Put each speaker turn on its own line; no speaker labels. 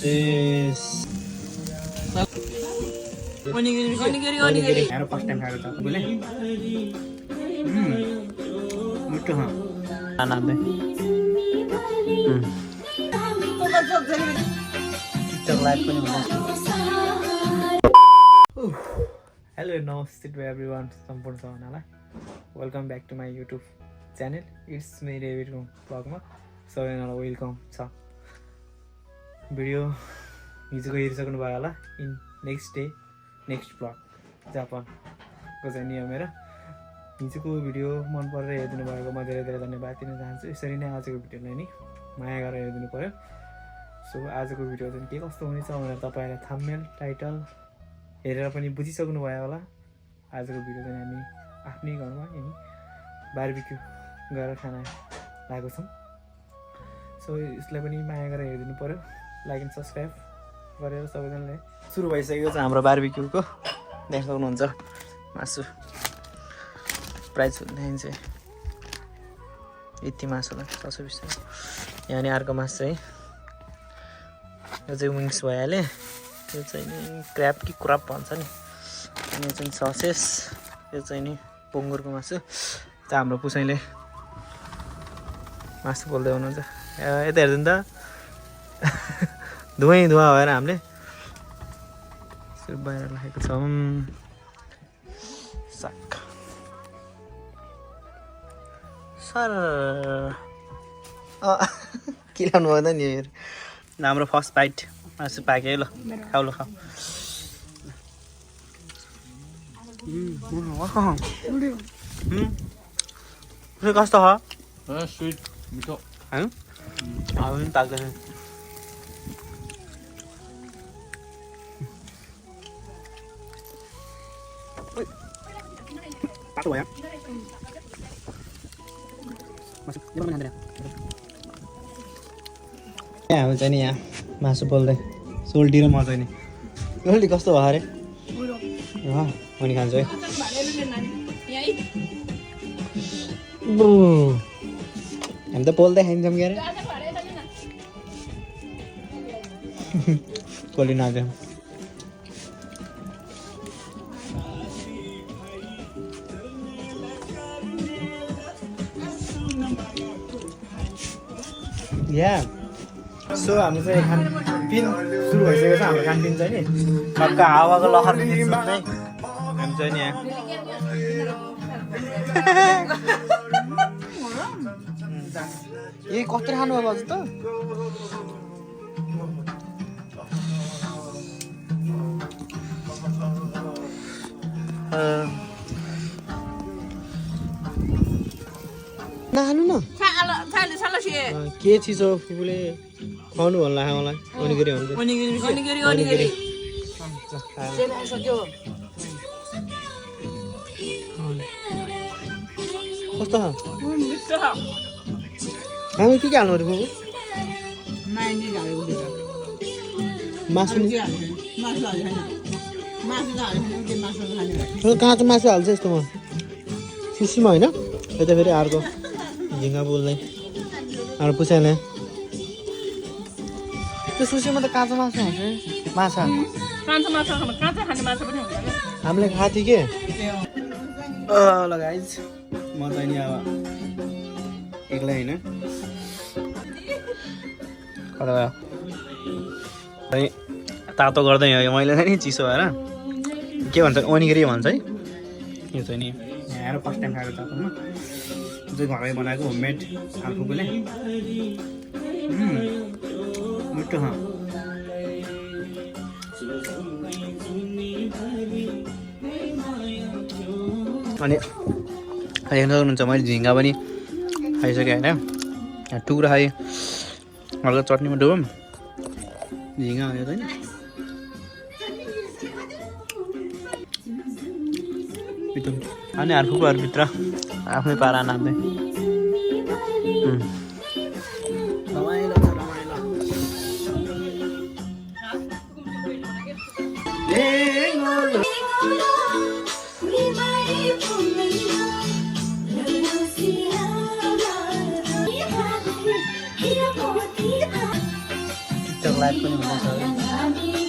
this?
onigiri. यार first time खाएको त बोले मिठो हाँ
खाना दे टिकटक लाइभ पनि हुन्छ हेलो नमस्ते टु एभ्रीवान सम्पूर्ण सबैजनालाई welcome back to my YouTube channel it's me डेभिडको ब्लगमा सबैजनालाई वेलकम छ भिडियो हिजोको हेरिसक्नु भयो होला in next day next blog जापानको चाहिँ नियम हेर हिजोको भिडियो मन परेर हेरिदिनु भएकोमा धेरै धेरै धन्यवाद दिन चाहन्छु यसरी नै आजको भिडियोलाई नि माया गरेर हेरिदिनु पऱ्यो सो आजको भिडियो चाहिँ के कस्तो हुनेछ भनेर तपाईँलाई थम्बनेल टाइटल हेरेर पनि बुझिसक्नु भयो होला आजको भिडियो चाहिँ हामी आफ्नै घरमा यही बारबिक्यू गरेर खाना लागेको छौँ सो यसलाई पनि माया गरेर हेरिदिनु पऱ्यो लाइक एन्ड सब्सक्राइब गरेर सबैजनाले सुरु भइसकेको छ हाम्रो बारबिक्यूको देख्न सक्नुहुन्छ मासु प्राइस देखाइन्छ यति मासुलाई 620 यहाँ नि अर्को मासु चाहिँ यो चाहिँ विङ्स भइहाल्यो यो चाहिँ नि क्र्याब कि क्रप भन्छ नि अनि यो चाहिँ ससेस यो चाहिँ नि पोङ्गुरको मासु त हाम्रो पुसैले मासु पोल्दै हुनुहुन्छ यता हेर्नु त धुवै धुवा भएर हामीले बाहिर राखेको छौँ साग सर के लाउनु पर्दा नि हाम्रो फर्स्ट बाइट मासु पाक्यो है ल खाऊ ल खाऊ कस्तो छ
स्वीट मिठो
होइन पनि पाक्दैन
पातो भयो
यहाँ हुन्छ नि यहाँ मासु पोल्दै सोल्टी र मजा नि सोल्टी कस्तो भयो अरे अनि खान्छु है हामी त पोल्दै खाइन्छौँ क्या अरे पोली नजाउँ या सो हाम्रो चाहिँ खानपिन सुरु भइसकेको छ हाम्रो खानपिन चाहिँ नि टक्क हावाको लहर खिच्दै हामी चाहिँ नि यहाँ यही कत्रो खानु अब त नखानु न के चिज हो फुपूले खुवाउनु भन्नु लाग्यो मलाई ओनिगिरी भन्छ कस्तो छ हामी के हाल्नु अरे फुपू मासु काँचो मासु हाल्छ यस्तोमा सुसीमा होइन यता फेरि अर्को झिङ्गा बोल्दै हाम्रो पुछाइले त्यो सुसीमा त काँचो मासु हुन्छ माछा हामीले खाएको थियो के ल गाइज म चाहिँ नि अब एक्लै होइन तातो गर्दै मैले चाहिँ नि चिसो भएर के भन्छ ओनिगिरी भन्छ है यो चाहिँ नि
यहाँ आएर फर्स्ट टाइम खाएको तातोमा चाहिँ घरमै बनाएको होममेड फुपूले मिठो हाँ
अनि हेर्न सक्नुहुन्छ मैले झिङ्गा पनि खाइसकेँ होइन टुक्रा खाएँ हल्का चटनीमा डुबौँ झिङ्गा हो यो चाहिँ अनि फुपूहरूभित्र आफ्नै पारा नाच्दै रमाइलो छ रमाइलो टिकटक लाइभ पनि हुँदैछ है